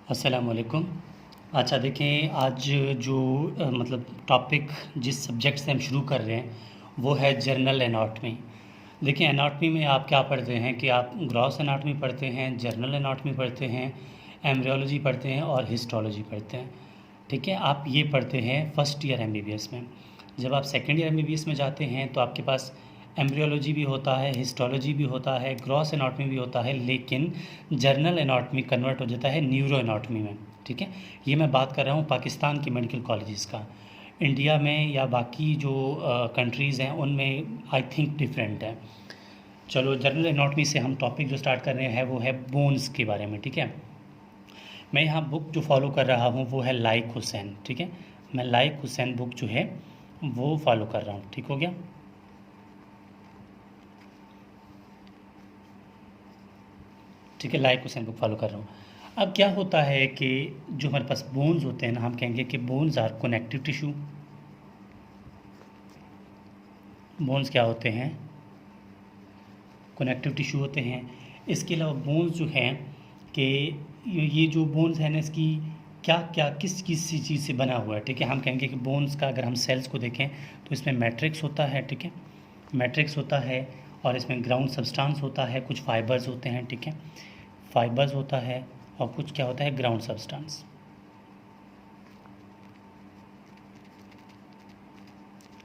अस्सलाम वालेकुम। अच्छा देखें, आज जो मतलब टॉपिक जिस सब्जेक्ट से हम शुरू कर रहे हैं वो है जनरल एनाटॉमी। देखिए, एनाटॉमी में आप क्या पढ़ते हैं कि आप ग्रॉस एनाटॉमी पढ़ते हैं, जनरल एनाटॉमी पढ़ते हैं, एम्ब्रियोलॉजी पढ़ते हैं और हिस्टोलॉजी पढ़ते हैं। ठीक है, आप ये पढ़ते हैं फर्स्ट ईयर एमबीबीएस में। जब आप सेकेंड ईयर एमबीबीएस में जाते हैं तो आपके पास एम्ब्रियोलॉजी भी होता है, हिस्टोलॉजी भी होता है, ग्रॉस एनाटॉमी भी होता है, लेकिन जर्नल एनाटॉमी कन्वर्ट हो जाता है न्यूरो एनाटॉमी में। ठीक है, ये मैं बात कर रहा हूँ पाकिस्तान की मेडिकल कॉलेजेस का। इंडिया में या बाकी जो कंट्रीज़ हैं उनमें आई थिंक डिफरेंट है। चलो, जनरल एनाटॉमी से हम टॉपिक जो स्टार्ट कर रहे हैं वो है बोन्स के बारे में। ठीक है, मैं यहाँ बुक जो फॉलो कर रहा हूँ वो है लाइक हुसैन। ठीक है, मैं लाइक हुसैन बुक जो है वो फॉलो कर रहा हूँ। ठीक हो गया। ठीक है, लाइक हुसैन बुक फॉलो कर रहा हूँ। अब क्या होता है कि जो हमारे पास बोन्स होते हैं ना, हम कहेंगे कि bones are connective tissue. Bones क्या होते हैं? कनेक्टिव टिश्यू होते हैं। इसके अलावा बोन्स जो हैं कि ये जो बोन्स है ना, इसकी क्या क्या किस किस चीज़ से बना हुआ है। ठीक है, हम कहेंगे कि बोन्स का अगर हम सेल्स को देखें तो इसमें मैट्रिक्स होता है। ठीक है, मैट्रिक्स होता है और इसमें ग्राउंड सब्सटेंस होता है, कुछ फाइबर्स होते हैं। ठीक है, फाइबर्स होता है और कुछ क्या होता है, ग्राउंड सब्सटेंस।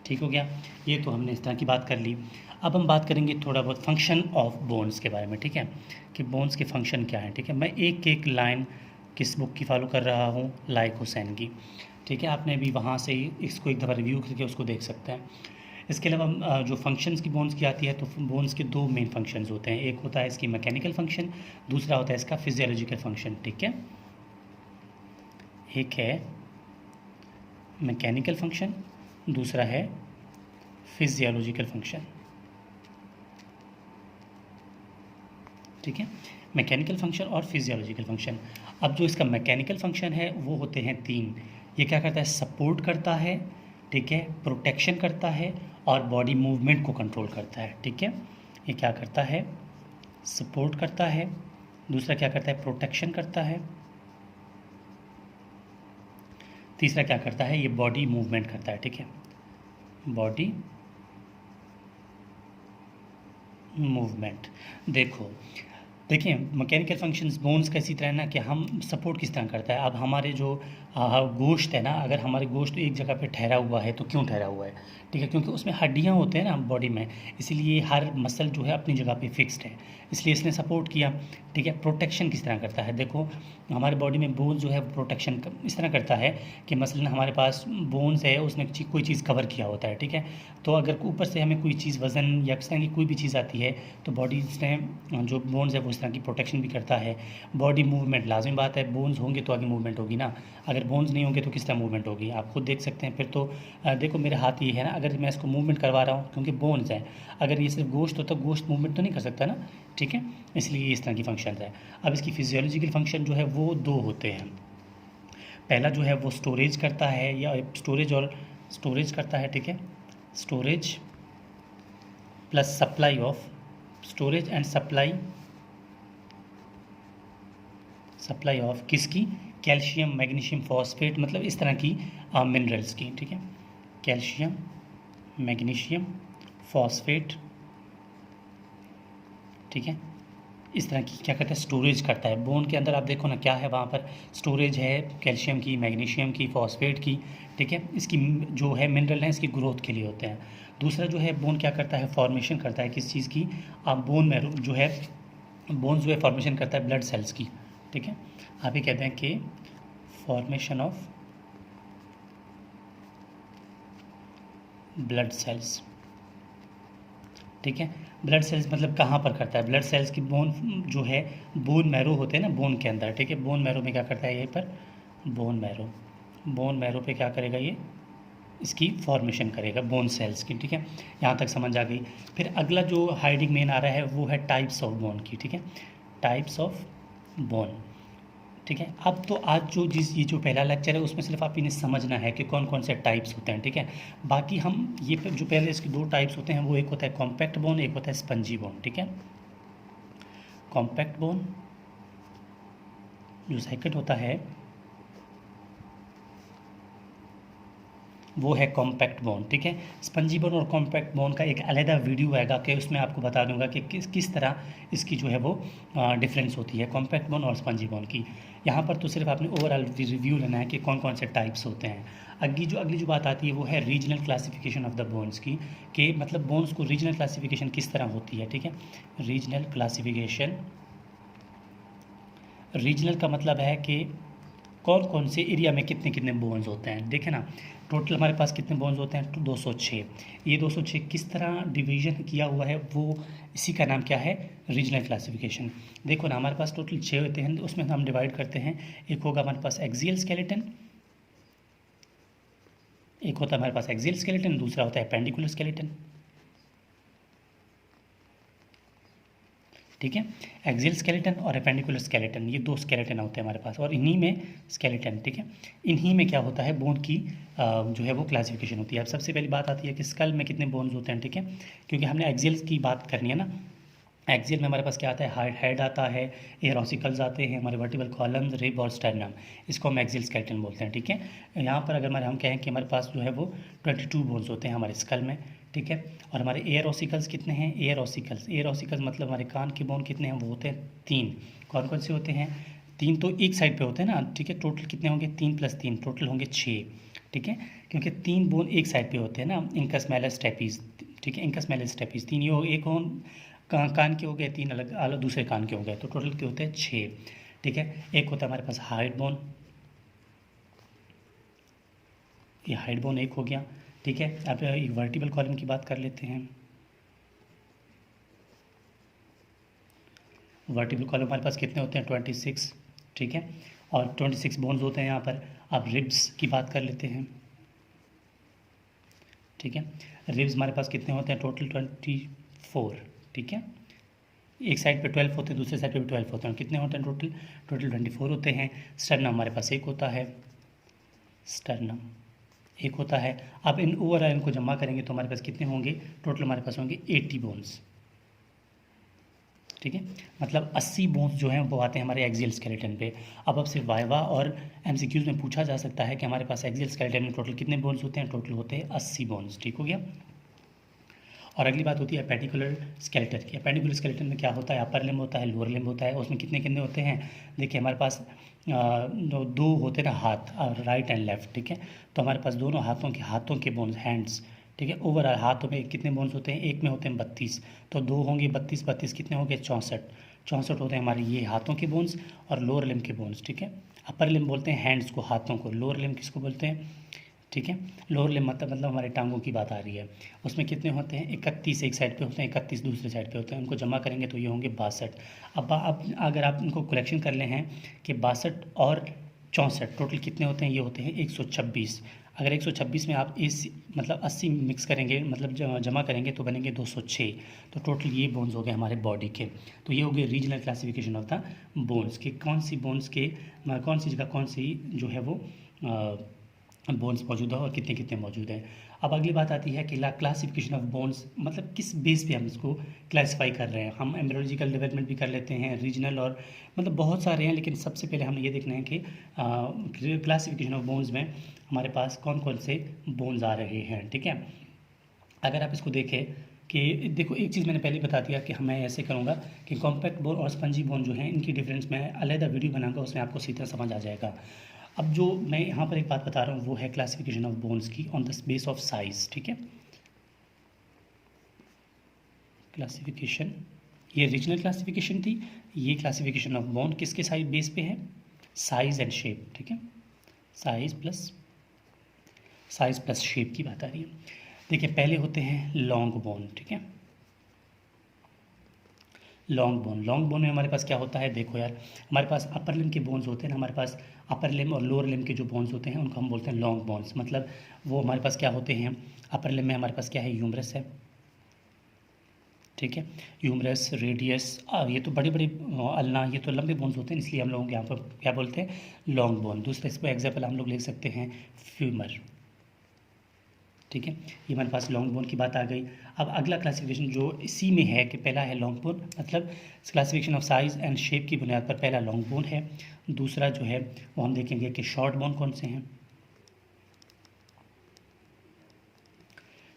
ठीक हो गया। ये तो हमने इस तरह की बात कर ली। अब हम बात करेंगे थोड़ा बहुत फंक्शन ऑफ बोन्स के बारे में। ठीक है, कि बोन्स के फंक्शन क्या है। ठीक है, मैं एक एक लाइन किस बुक की फॉलो कर रहा हूँ, लाइक हुसैन की। ठीक है, आपने भी वहाँ से ही इसको एक दफ़ा रिव्यू करके उसको देख सकते हैं। इसके अलावा जो फंक्शंस की बोन्स की आती है तो बोन्स के दो मेन फंक्शंस होते हैं। एक होता है इसकी मैकेनिकल फंक्शन, दूसरा होता है इसका फिजियोलॉजिकल फंक्शन। ठीक है, एक है मैकेनिकल फंक्शन, दूसरा है फिजियोलॉजिकल फंक्शन। ठीक है, मैकेनिकल फंक्शन और फिजियोलॉजिकल फंक्शन। अब जो इसका मैकेनिकल फंक्शन है वो होते हैं तीन। ये क्या करता है? सपोर्ट करता है, ठीक है, प्रोटेक्शन करता है और बॉडी मूवमेंट को कंट्रोल करता है। ठीक है, ये क्या करता है? सपोर्ट करता है, दूसरा क्या करता है? प्रोटेक्शन करता है, तीसरा क्या करता है? ये बॉडी मूवमेंट करता है। ठीक है, बॉडी मूवमेंट। देखिए मैकेनिकल फंक्शंस बोन्स का इसी तरह ना कि हम सपोर्ट किस तरह करता है। अब हमारे जो गोश्त है ना, अगर हमारे गोश्त एक जगह पे ठहरा हुआ है तो क्यों ठहरा हुआ है? ठीक है, क्योंकि उसमें हड्डियाँ होते हैं ना बॉडी में, इसीलिए हर मसल जो है अपनी जगह पे फिक्स्ड है, इसलिए इसने सपोर्ट किया। ठीक है, प्रोटेक्शन किस तरह करता है? देखो, हमारे बॉडी में बोन जो है प्रोटेक्शन इस तरह करता है कि मसलन हमारे पास बोन्स है, उसने कोई चीज़ कवर किया होता है। ठीक है, तो अगर ऊपर से हमें कोई चीज़ वज़न या इस तरह की कोई भी चीज़ आती है तो बॉडी इसने जो बोन्स है वो इस तरह की प्रोटेक्शन भी करता है। बॉडी मूवमेंट, लाज़मी बात है, बोन्स होंगे तो आगे मूवमेंट होगी ना, अगर बोन्स नहीं होंगे तो किस तरह मूवमेंट होगी? आप खुद देख सकते हैं। फिर तो देखो मेरे हाथ ये है ना, अगर मैं इसको मूवमेंट करवा रहा हूँ क्योंकि बोन्स है, अगर ये सिर्फ गोश्त हो तो गोश्त मूवमेंट तो नहीं कर सकता ना। ठीक है, इसलिए इस तरह की फंक्शन है। अब इसकी फिजियोलॉजिकल फंक्शन जो है वो दो होते हैं। पहला जो है वो स्टोरेज करता है, या स्टोरेज करता है। ठीक है, storage plus supply of, storage and supply of किसकी? कैल्शियम, मैग्नीशियम, फॉस्फेट, मतलब इस तरह की मिनरल्स की। ठीक है, कैल्शियम, मैग्नीशियम, फॉस्फेट। ठीक है, इस तरह की क्या करता है? स्टोरेज करता है। बोन के अंदर आप देखो ना क्या है, वहाँ पर स्टोरेज है कैल्शियम की, मैग्नीशियम की, फॉस्फेट की। ठीक है, इसकी जो है मिनरल हैं इसकी ग्रोथ के लिए होते हैं। दूसरा जो है बोन क्या करता है? फॉर्मेशन करता है किस चीज़ की? आप बोन में जो है बोन जो है फॉर्मेशन करता है ब्लड सेल्स की। ठीक है, आप ये कहते हैं कि फॉर्मेशन ऑफ ब्लड सेल्स। ठीक है, ब्लड सेल्स मतलब कहाँ पर करता है? ब्लड सेल्स की बोन जो है, बोन मैरो होते हैं ना बोन के अंदर। ठीक है, बोन मैरो में क्या करता है? यहीं पर बोन मैरो पे क्या करेगा? ये इसकी फॉर्मेशन करेगा बोन सेल्स की। ठीक है, यहाँ तक समझ आ गई। फिर अगला जो हाइडिंग मेन आ रहा है वो है टाइप्स ऑफ बोन की। ठीक है, टाइप्स ऑफ बोन। ठीक है, अब तो आज ये जो पहला लेक्चर है उसमें सिर्फ आप इन्हें समझना है कि कौन कौन से टाइप्स होते हैं। ठीक है, बाकी हम ये जो पहले इसके दो टाइप्स होते हैं वो एक होता है कॉम्पैक्ट बोन, एक होता है स्पंजी बोन। ठीक है, कॉम्पैक्ट बोन जो सेकंड होता है वो है कॉम्पैक्ट बोन, ठीक है। स्पंजी बोन और कॉम्पैक्ट बोन का एक अलहदा वीडियो आएगा कि उसमें आपको बता दूंगा कि किस तरह इसकी जो है वो डिफरेंस होती है कॉम्पैक्ट बोन और स्पंजी बोन की। यहाँ पर तो सिर्फ आपने ओवरऑल रिव्यू लेना है कि कौन कौन से टाइप्स होते हैं। अगली जो बात आती है वो है regional classification of the bones की, कि मतलब बोन्स को रीजनल क्लासिफिकेशन किस तरह होती है, ठीक है। रीजनल क्लासिफिकेशन, रीजनल का मतलब है कि कौन कौन से एरिया में कितने कितने बोन्स होते हैं। देखें ना, टोटल हमारे पास कितने बोन्स होते हैं, तो 206। ये 206 किस तरह डिवीजन किया हुआ है, वो इसी का नाम क्या है, रीजनल क्लासिफिकेशन। देखो ना, हमारे पास टोटल 6 होते हैं, उसमें हम डिवाइड करते हैं। एक होगा हमारे पास एक्सियल स्केलेटन, एक होता है हमारे पास एक्सियल स्केलेटन, दूसरा होता है एपेंडिकुलर स्केलेटन, ठीक है। एक्सियल स्केलेटन और एपेंडिकुलर स्केलेटन, ये दो स्केलेटन होते हैं हमारे पास, और इन्हीं में स्केलेटन, ठीक है, इन्हीं में क्या होता है, बोन की जो है वो क्लासिफिकेशन होती है। अब सबसे पहली बात आती है कि स्कल में कितने बोन्स होते हैं, ठीक है, क्योंकि हमने एक्सियल की बात करनी है ना। एक्सियल में हमारे पास क्या आता है, हेड आता है, एयर ऑसिकल्स आते हैं, हमारे वर्टिबल कॉलम्स, रिब और स्टर्नम, इसको हम एक्सियल स्केलेटन बोलते हैं, ठीक है। यहाँ पर अगर हम कहें कि हमारे पास जो है वो 22 बोन्स होते हैं हमारे स्कल में, ठीक है। और हमारे एयर ऑसिकल्स कितने हैं, एयर ऑसिकल्स मतलब हमारे कान के बोन कितने हैं, वो होते हैं 3। कौन कौन से होते हैं, 3 तो एक साइड पे होते हैं ना, ठीक है। टोटल कितने होंगे, 3 + 3 टोटल होंगे 6, ठीक है, क्योंकि 3 बोन एक साइड पे होते हैं ना, इंकस मैलस स्टेपीज, ठीक है, इंकस मैलस स्टेपीज 3, ये एक कान के हो गए, 3 अलग अलग दूसरे कान के हो गए, तो टोटल के होते हैं 6, ठीक है। एक होता है हमारे पास हाइड बोन, ये हाइड बोन एक हो गया, ठीक है। अब एक वर्टिबल कॉलम की बात कर लेते हैं। वर्टिबल कॉलम हमारे पास कितने होते हैं, 26, ठीक है, और 26 बोन्स होते हैं यहाँ पर। अब रिब्स की बात कर लेते हैं, ठीक है। रिब्स हमारे पास कितने होते हैं, टोटल 24, ठीक है। एक साइड पे 12 होते हैं, दूसरे साइड पे भी 12 होते हैं, कितने होते हैं टोटल 24 होते हैं। स्टर्नम हमारे पास एक होता है, स्टर्नम एक होता है। अब इन ओवरऑल इनको जमा करेंगे तो हमारे पास कितने होंगे, टोटल हमारे पास होंगे 80 बोन्स, ठीक है। मतलब 80 बोन्स जो हैं वो आते हैं हमारे एक्सियल स्केलेटन पे। अब आपसे वाइवा और एमसीक्यूज में पूछा जा सकता है कि हमारे पास एक्सियल स्केलेटन में टोटल कितने बोन्स होते हैं, टोटल होते हैं 80 बोन्स, ठीक हो गया। और अगली बात होती है एपेंडिकुलर स्केलेटन की। एपेंडिकुलर स्केलेटन में क्या होता है, अपर लिम्ब होता है, लोअर लिम्ब होता है, उसमें कितने कितने होते हैं। देखिए हमारे पास दो होते हैं ना हाथ, राइट एंड लेफ्ट, ठीक है। तो हमारे पास दोनों हाथों के बोन्स, हैंड्स, ठीक है। ओवरऑल हाथों में कितने बोन्स होते हैं, एक में होते हैं 32, तो दो होंगे 32 कितने होंगे, 64 होते हैं हमारे ये हाथों के बोन्स और लोअर लिम्ब के बोन्स, ठीक है। अपर लिम्ब बोलते हैं हैंड्स को, हाथों को, लोअर लिम्ब किसको बोलते हैं, ठीक है। लोअर लिम्ब मतलब हमारे टांगों की बात आ रही है। उसमें कितने होते हैं, 31 एक साइड पे होते हैं, 31 दूसरे साइड पे होते हैं, उनको जमा करेंगे तो ये होंगे 62। अब अगर आप इनको कलेक्शन कर ले हैं कि 62 और 64 टोटल कितने होते हैं, ये होते हैं 126। अगर 126 में आप इस मतलब 80 मिक्स करेंगे, मतलब जमा करेंगे तो बनेंगे 206। तो टोटल ये बोन्स हो गए हमारे बॉडी के। तो ये हो गए regional classification of the bones के, कौन सी बोन्स के कौन सी जगह कौन सी जो है वो बोन्स मौजूद है और कितने कितने मौजूद हैं। अब अगली बात आती है कि क्लासिफिकेशन ऑफ बोन्स, मतलब किस बेस पे हम इसको क्लासीफाई कर रहे हैं। हम एम्ब्रियोलॉजिकल डेवलपमेंट भी कर लेते हैं, रीजनल, और मतलब बहुत सारे हैं, लेकिन सबसे पहले हमें ये देखना है कि क्लासिफिकेशन ऑफ बोन्स में हमारे पास कौन कौन से बोन्स आ रहे हैं, ठीक है। अगर आप इसको देखें कि देखो, एक चीज़ मैंने पहले बता दिया कि मैं ऐसे करूँगा कि कॉम्पैक्ट बोन और स्पंजी बोन जो हैं इनकी डिफरेंस मैं अलग वीडियो बनाऊंगा, उसमें आपको सीधा समझ आ जाएगा। अब जो मैं यहाँ पर एक बात बता रहा हूँ वो है क्लासिफिकेशन ऑफ बोन्स की on the base of size, ठीक है। क्लासिफिकेशन, ये रीजनल क्लासिफिकेशन थी, ये क्लासिफिकेशन ऑफ बोन किसके साइज बेस पे है, साइज एंड शेप, ठीक है। साइज प्लस शेप की बात आ रही है। देखिए पहले होते हैं लॉन्ग बोन, ठीक है। लॉन्ग बोन में हमारे पास क्या होता है, देखो यार, हमारे पास अपर लिम्ब के बोन्स होते हैं ना, हमारे पास अपर लिम्ब और लोअर लिम्ब के जो बोन्स होते हैं उनको हम बोलते हैं लॉन्ग बोन्स। मतलब वो हमारे पास क्या होते हैं, अपर लिम्ब में हमारे पास क्या है, ह्यूमरस है, ठीक है, ह्यूमरस, रेडियस, ये तो बड़े बड़े अल्ना, ये तो लंबे बोन्स होते हैं, इसलिए हम लोग यहाँ पर क्या बोलते हैं, लॉन्ग बोन। दूसरा इसको एग्जाम्पल हम लोग ले सकते हैं फ्यूमर, ठीक है, ये हमारे पास लॉन्ग बोन की बात आ गई। अब अगला क्लासिफिकेशन जो इसी में है कि पहला है लॉन्ग बोन, मतलब classification of size and shape की बुनियाद पर पहला लॉन्ग बोन है। दूसरा जो है वो हम देखेंगे कि शॉर्ट बोन कौन से हैं।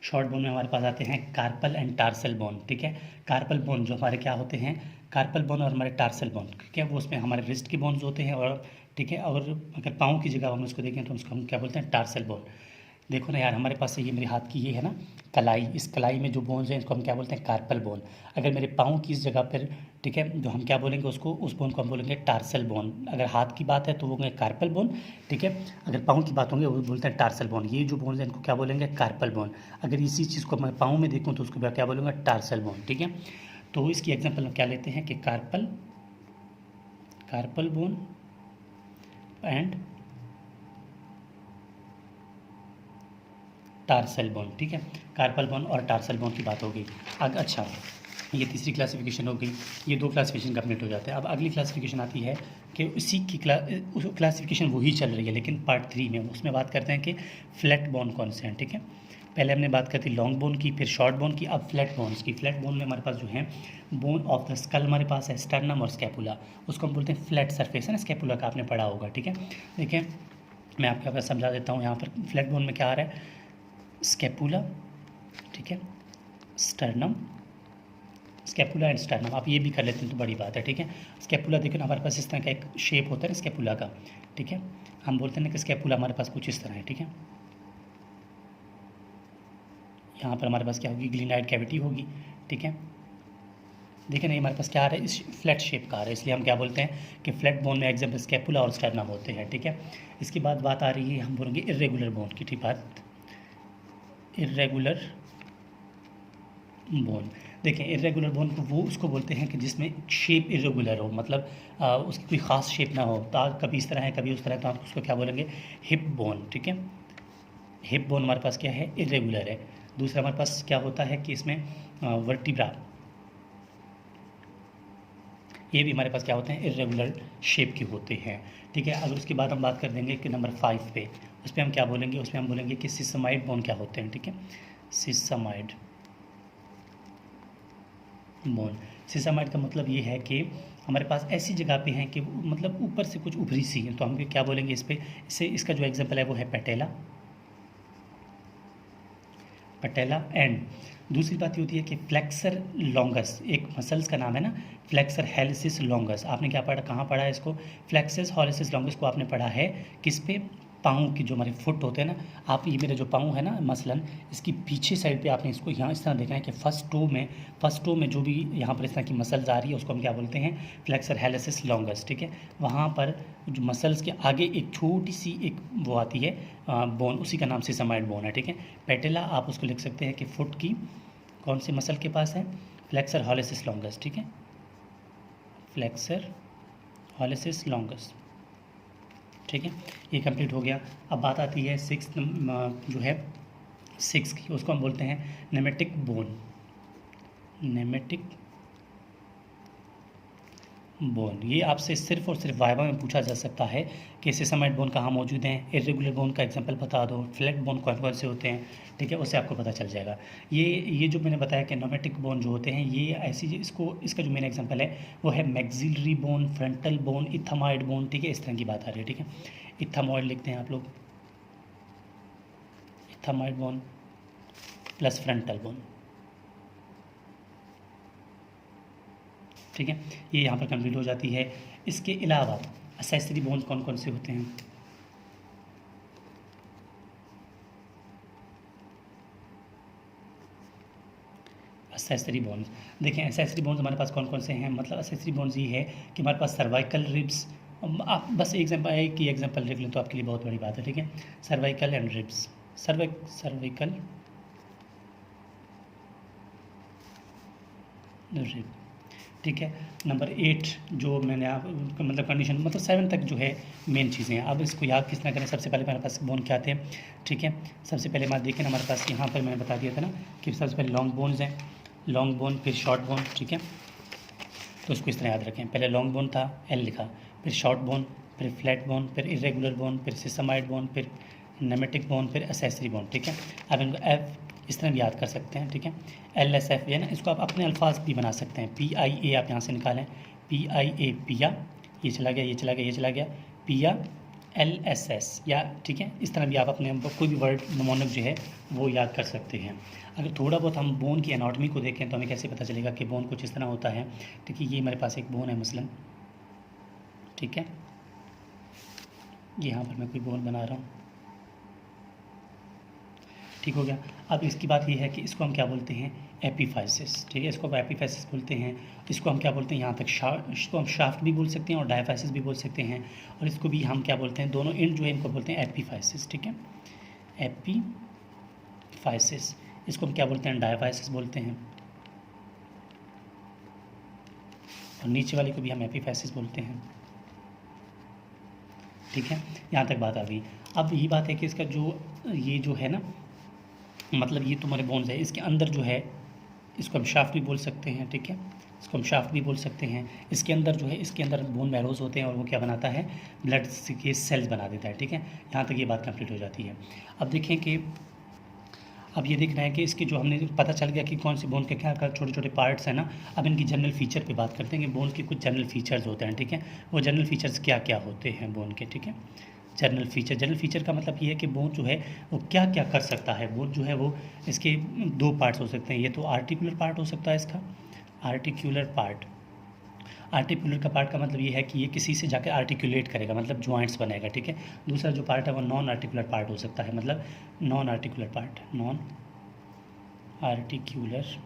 शॉर्ट बोन में हमारे पास आते हैं कार्पल एंड टार्सल बोन। ठीक है, कार्पल बोन जो हमारे क्या होते हैं, कार्पल बोन और हमारे टार्सल बोन, ठीक है, वो उसमें हमारे रिस्ट के बोन्स होते हैं। और ठीक है, और अगर पाँव की जगह हम उसको देखें तो उसको हम क्या बोलते हैं, टार्सल बोन। देखो ना यार, हमारे पास ये मेरे हाथ की ये है ना कलाई, इस कलाई में जो बोन्स हैं इसको हम क्या बोलते हैं, कार्पल बोन। अगर मेरे पाँव की इस जगह पर, ठीक है, जो हम क्या बोलेंगे उसको, उस बोन को हम बोलेंगे टार्सल बोन। अगर हाथ की बात है तो वो बोलेंगे कार्पल बोन, ठीक है। अगर पाँव की बात होंगे वो बोलते हैं टार्सल बोन। ये जो बोन्स हैं इनको क्या बोलेंगे, कार्पल बोन। अगर इसी चीज़ को मैं पाँव में देखूँ तो उसको क्या बोलूँगा, टार्सल बोन। ठीक है, तो इसकी एग्जाम्पल हम क्या लेते हैं कि carpal bone and tarsal bone. ठीक है, कार्पल बोन और टार्सल बोन की बात हो गई। अच्छा, ये तीसरी क्लासिफिकेशन हो गई। ये दो क्लासिफिकेशन कंप्लीट हो जाते हैं। अब अगली क्लासिफिकेशन आती है कि उसी की क्लासिफिकेशन वही चल रही है लेकिन पार्ट 3 में, उसमें बात करते हैं कि फ्लैट बोन कौन से हैं। ठीक है, पहले हमने बात करती लॉन्ग बोन की, फिर शॉर्ट बोन की, अब फ्लैट बोन्स की। फ्लैट बोन में हमारे पास जो है बोन ऑफ द स्कल हमारे पास है, स्टर्नम और स्कैपुला, उसको हम बोलते हैं फ्लैट सरफेस, है ना, स्कैपुला का आपने पढ़ा होगा। ठीक है, देखिए मैं आपको समझा देता हूँ। यहाँ पर फ्लैट बोन में क्या आ रहा है, स्कैपुला, ठीक है, स्टर्नम, स्कैपुला एंड स्टर्नम, आप ये भी कर लेते हैं तो बड़ी बात है। ठीक है, स्कैपुला देखो ना, हमारे पास इस तरह का एक शेप होता है ना स्कैपुला का। ठीक है, हम बोलते हैं ना कि स्कैपुला हमारे पास कुछ इस तरह है। ठीक है, यहाँ पर हमारे पास क्या होगी, ग्लिनाइड कैविटी होगी। ठीक है, देखिए ना, हमारे पास क्या आ रहा है, इस फ्लैट शेप का आ रहा है, इसलिए हम क्या बोलते हैं कि फ्लैट बोन में एग्जाम्पल स्कैपुला और स्टर्नम होते हैं। ठीक है, इसके बाद बात आ रही है, हम बोलेंगे इर्रेगुलर बोन की। ठीक बात, इर्रेगुलर बोन। देखिए, इर्रेगुलर बोन को वो उसको बोलते हैं कि जिसमें शेप इर्रेगुलर हो, मतलब उसकी कोई ख़ास शेप ना हो, तो कभी इस तरह है कभी उस तरह, तो आप उसको क्या बोलेंगे, हिप बोन। ठीक है, हिप बोन हमारे पास क्या है, इर्रेगुलर है। दूसरा हमारे पास क्या होता है कि इसमें वर्टिब्रा, ये भी हमारे पास क्या होते हैं, इर्रेगुलर शेप के होते हैं। ठीक है, अगर उसके बाद हम बात कर देंगे कि नंबर 5 पे, उस पर हम क्या बोलेंगे, उसमें हम बोलेंगे कि सिसमाइड बोन क्या होते हैं। ठीक है, सिसमाइड बोन। सिसमाइड का मतलब ये है कि हमारे पास ऐसी जगह पे हैं कि मतलब ऊपर से कुछ उभरी सी है, तो हम क्या बोलेंगे इस पे, इससे इसका जो एग्जांपल है वो है पैटेला, पटेला। एंड दूसरी बात ये होती है कि फ्लेक्सर लॉन्गस, एक मसल्स का नाम है ना, फ्लेक्सर हेलिसिस लॉन्गस। आपने क्या पढ़ा, कहाँ पढ़ा है इसको, फ्लेक्सस हेलिसिस लॉन्गस को आपने पढ़ा है किस पे, पाँव की, जो हमारे फुट होते हैं ना, आप ये मेरे जो पाँव है ना मसलन, इसकी पीछे साइड पे आपने इसको यहाँ इस तरह देखना है कि फर्स्ट टो में जो भी यहाँ पर इस तरह की मसल्स आ रही है उसको हम क्या बोलते हैं, फ्लेक्सर हेलिसिस लॉन्गस। ठीक है, वहाँ पर जो मसल्स के आगे एक छोटी सी एक वो आती है बोन, उसी का नाम सिसमाइड बोन है। ठीक है, पेटेला आप उसको लिख सकते हैं कि फुट की कौन से मसल के पास है, फ्लेक्सर हेलिसिस लॉन्गस। ठीक है, फ्लेक्सर हेलिसिस लॉन्गस। ठीक है, ये कंप्लीट हो गया। अब बात आती है 6 जो है 6 की, उसको हम बोलते हैं नेमेटिक बोन, नेमेटिक बोन। ये आपसे सिर्फ और सिर्फ वाइवा में पूछा जा सकता है कि सिसमाइड बोन कहाँ मौजूद हैं, इर्रेगुलर बोन का एग्जांपल बता दो, फ्लैट बोन कौन कौन से होते हैं। ठीक है, उससे आपको पता चल जाएगा। ये जो मैंने बताया कि नोमेटिक बोन जो होते हैं, ये ऐसी इसका जो मेन एग्जांपल है वो है maxillary bone, frontal bone, ethmoid bone. ठीक है, इस तरह की बात आ रही है। ठीक है, इथामॉइड लिखते हैं आप लोग, इथामॉइड बोन प्लस फ्रंटल बोन। ठीक है, ये यहाँ पर कंप्लीट हो जाती है। इसके अलावा असेसरी बोन्स कौन कौन से होते हैं, असेसरी बोन्स। देखें, असेसरी बोन्स हमारे पास कौन कौन से हैं, मतलब असेसरी बोन्स ये है कि हमारे पास सर्वाइकल रिब्स, आप बस एक ही एग्जांपल लिख लें तो आपके लिए बहुत बड़ी बात है। ठीक है, cervical and ribs, cervical rib. ठीक है, नंबर 8 जो मैंने आप मतलब कंडीशन, मतलब 7 तक जो है मेन चीज़ें हैं। अब इसको याद किस तरह करें, सबसे पहले हमारे पास बोन क्या थे। ठीक है, सबसे पहले मैं देखें हमारे पास यहाँ पर मैंने बता दिया था ना कि सबसे पहले लॉन्ग बोन्स हैं, लॉन्ग बोन फिर शॉर्ट बोन। ठीक है, तो उसको इस तरह याद रखें, पहले लॉन्ग बोन था, एल लिखा, फिर शॉर्ट बोन, फिर फ्लैट बोन, फिर इरेगुलर बोन, फिर सिसमाइड बोन, फिर नेमेटिक बोन, फिर एसेसरी बोन, ठीक है। अब इनको एफ इस तरह भी याद कर सकते हैं, ठीक है। एल एस एफ है ना, इसको आप अपने अल्फाज भी बना सकते हैं। पी आई ए आप यहाँ से निकालें, पी आई ए पिया, ये चला गया, ये चला गया, ये चला गया, पिया एल एस एस, या ठीक है। इस तरह भी आप अपने कोई भी वर्ड निमोनिक जो है वो याद कर सकते हैं। अगर थोड़ा बहुत हम बोन की एनाटॉमी को देखें तो हमें कैसे पता चलेगा कि बोन कुछ इस तरह होता है। ठीक है, ये मेरे पास एक बोन है मसलन, ठीक है, यहाँ पर मैं कोई बोन बना रहा हूँ, ठीक हो गया। अब इसकी बात ये है कि इसको हम क्या बोलते हैं, एपीफाइसिस, ठीक है, इसको एपीफाइसिस बोलते हैं। इसको हम क्या बोलते हैं, यहाँ तक इसको हम शाफ्ट भी बोल सकते हैं और डायफाइसिस भी बोल सकते हैं, और इसको भी हम क्या बोलते हैं, दोनों एंड जो है इनको बोलते हैं एपीफाइसिस, ठीक है, एपीफाइसिस। इसको हम क्या बोलते हैं, डायफाइसिस बोलते हैं, और नीचे वाले को भी हम एपीफाइसिस बोलते हैं, ठीक है। यहाँ तक बात आ गई। अब यही बात है कि इसका जो ये जो है ना, मतलब ये तुम्हारे बोन्स है, इसके अंदर जो है इसको हम शाफ्ट भी बोल सकते हैं, ठीक है, इसको हम शाफ्ट भी बोल सकते हैं। इसके अंदर जो है, इसके अंदर बोन मैरोज होते हैं और वो क्या बनाता है, ब्लड के सेल्स बना देता है, ठीक है। यहाँ तक ये बात कंप्लीट हो जाती है। अब देखें कि अब ये दिख रहा है कि इसके जो हमने पता चल गया कि कौन सी बोन के क्या क्या छोटे छोटे पार्ट्स हैं ना। अब इनकी जनरल फीचर पे बात करते हैं कि बोन के कुछ जनरल फीचर्स होते हैं, ठीक है। वो जनरल फीचर्स क्या क्या होते हैं बोन के, ठीक है। जनरल फीचर का मतलब ये है कि बोन जो है वो क्या क्या कर सकता है। बोन जो है वो, इसके दो पार्ट्स हो सकते हैं, ये तो आर्टिकुलर पार्ट हो सकता है इसका, आर्टिकुलर पार्ट। आर्टिकुलर का पार्ट का मतलब ये है कि ये किसी से जाकर आर्टिकुलेट करेगा, मतलब जॉइंट्स बनेगा, ठीक है। दूसरा जो पार्ट है वो नॉन आर्टिकुलर पार्ट हो सकता है, मतलब non articular part, non articular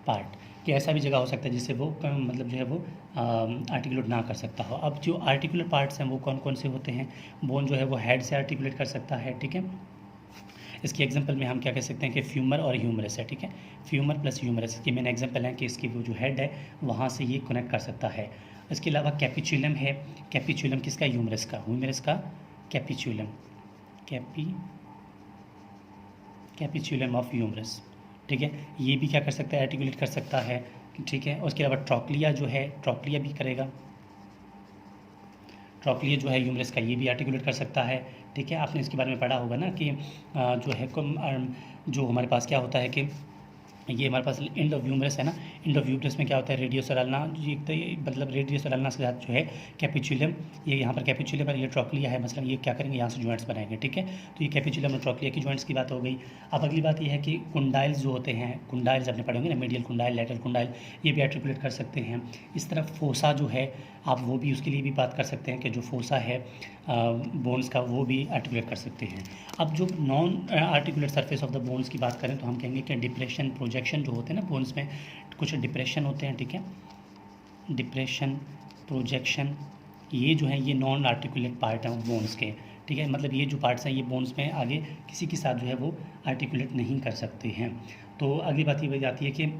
part, कि ऐसा भी जगह हो सकता है जिससे वो मतलब जो है वो आर्टिकुलेट ना कर सकता हो। अब जो आर्टिकुलर पार्ट्स हैं वो कौन कौन से होते हैं, बोन जो है वो हेड से आर्टिकुलेट कर सकता है, ठीक है। इसकी एग्जांपल में हम क्या कह सकते हैं कि फ्यूमर और ह्यूमरस है, ठीक है, फ्यूमर प्लस ह्यूमरस की मेन एग्जांपल है कि इसकी वो जो हेड है वहाँ से ये कनेक्ट कर सकता है। इसके अलावा कैपिचुलम है, कैपिचुलम किसका, ह्यूमरस का, ह्यूमरस का कैपिचुलम, कैपिचुलम ऑफ ह्यूमरस, ठीक है, ये भी क्या कर सकता है, आर्टिकुलेट कर सकता है, ठीक है। उसके अलावा ट्रॉक्लिया जो है, ट्रॉक्लिया भी करेगा, ट्रॉक्लिया जो है ह्यूमरस का, ये भी आर्टिकुलेट कर सकता है, ठीक है। आपने इसके बारे में पढ़ा होगा ना कि जो है जो हमारे पास क्या होता है कि ये हमारे पास एंड ऑफ ह्यूमरस है ना, एंड ऑफ ह्यूमरस में क्या होता है, रेडियस और अल्ना, ये तो मतलब रेडियस और अल्ना के साथ जो है कैपिचुलम, ये यहाँ पर कैपिचुलम पर ये ट्रॉक्लिया है मसलन, ये क्या करेंगे, यहाँ से जॉइंट्स बनाएंगे, ठीक है। तो ये कैपिचुलम और ट्रॉक्लिया की जॉइंट्स की बात हो गई। अब अगली बात ये है कि कुंडाइल्स जो होते हैं, कुंडाइल्स आपने पढ़े होंगे ना, मीडियल कुंडाइल, लैटरल कुंडाइल, ये भी आर्टिकुलेट कर सकते हैं। इस तरह फोसा जो है, आप वो भी उसके लिए भी बात कर सकते हैं कि जो फोसा है बोन्स का, वो भी आर्टिकुलेट कर सकते हैं। अब जो non articulate surface of the bones की बात करें तो हम कहेंगे कि डिप्रेशन, प्रोजेक्शन जो होते हैं ना बोन्स में, कुछ डिप्रेशन होते हैं, ठीक है, डिप्रेशन, प्रोजेक्शन, ये जो है ये नॉन आर्टिकुलेट पार्ट हैं बोन्स के, ठीक है। मतलब ये जो पार्ट्स हैं ये बोन्स में आगे किसी के साथ जो है वो आर्टिकुलेट नहीं कर सकते हैं। तो अगली बात ये जाती है कि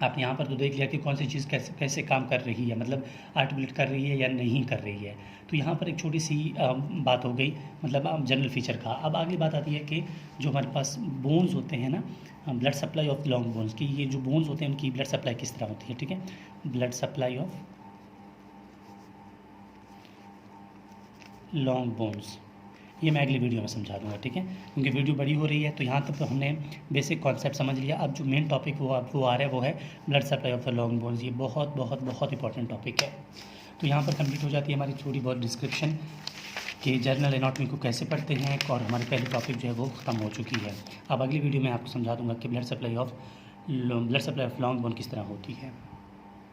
आप यहाँ पर तो देख लिया कि कौन सी चीज़ कैसे कैसे काम कर रही है, मतलब आर्टिकुलेट कर रही है या नहीं कर रही है। तो यहाँ पर एक छोटी सी बात हो गई, मतलब जनरल फीचर का। अब अगली बात आती है कि जो हमारे पास बोन्स होते हैं ना, blood supply of long bones की, ये जो बोन्स होते हैं उनकी ब्लड सप्लाई किस तरह होती है, ठीक है, blood supply of long bones, ये मैं अगली वीडियो में समझा दूंगा, ठीक है, क्योंकि वीडियो बड़ी हो रही है। तो यहाँ तक तो हमने बेसिक कॉन्सेप्ट समझ लिया। अब जो मेन टॉपिक वो आ रहा है वो है blood supply of the long bones. ये बहुत बहुत बहुत इंपॉर्टेंट टॉपिक है। तो यहाँ पर कंप्लीट हो जाती है हमारी थोड़ी बहुत डिस्क्रिप्शन कि जर्नल एनाटॉमी को कैसे पढ़ते हैं, और हमारी पहली टॉपिक जो है वो ख़त्म हो चुकी है। अब अगली वीडियो में आपको समझा दूंगा कि blood supply of long bone किस तरह होती है।